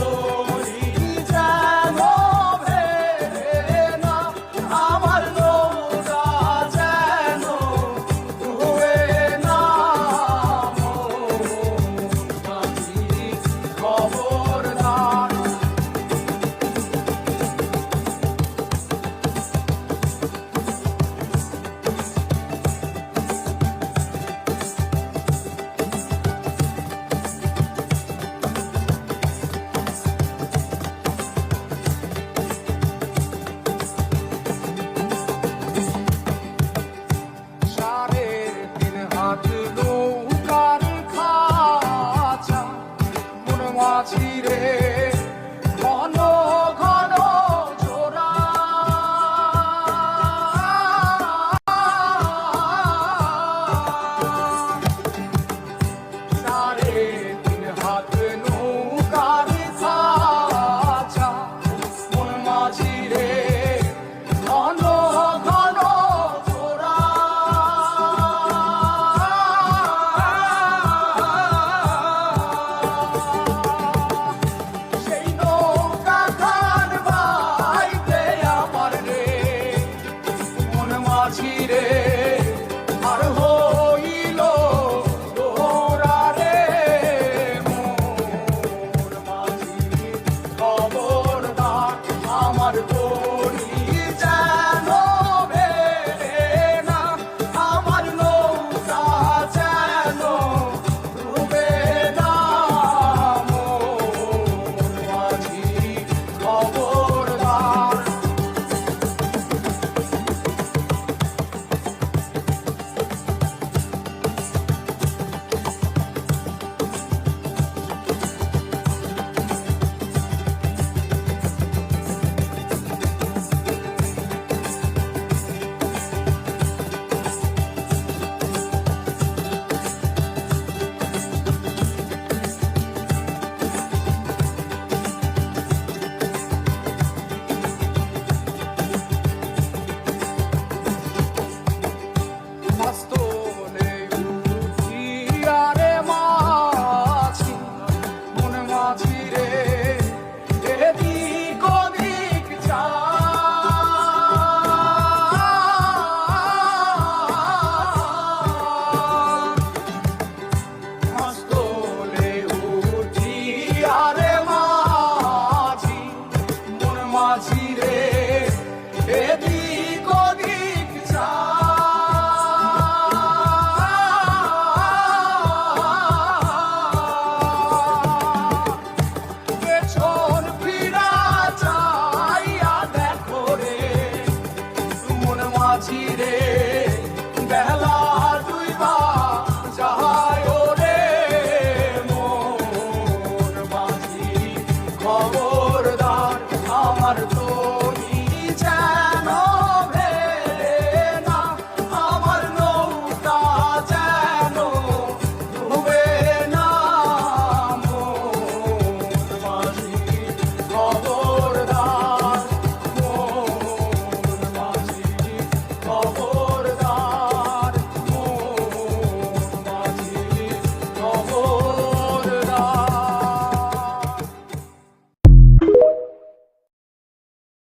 তরি যেন ভেড়ে না, আমার নৌকা যেন ডুবে না। মন মাঝি খবরদার। সাড়ে তিন হাত নৌকার খাঁচা, মন মাঝি রে ঘন ঘন জোড়া। সাড়ে তিন হাত নৌকার খাঁচা, মন মাঝি রে ঘন ঘন জোড়া। সেই নৌকা খান বাইতে আমার রে মন মাঝি রে আর হইল দোহরা রে। মন মাঝি খবরদার, আমার তরি যেন ভেড়ে না, আমার নৌকা যেন ডুবে না। মন মাঝি খবরদার। মাস্তলে উঠিয়া রে মাঝি, মন মাঝি রে এদিক ওদিক যায়। মাস্তলে উঠিয়া রে মাঝি, মন মাঝি রে এদিক ওদিক যায়। পেছন ফিরা চাইয়া দেখো রে মন মাঝি রে, বেলা ডুইবা যায় রে। মন মাঝি খবর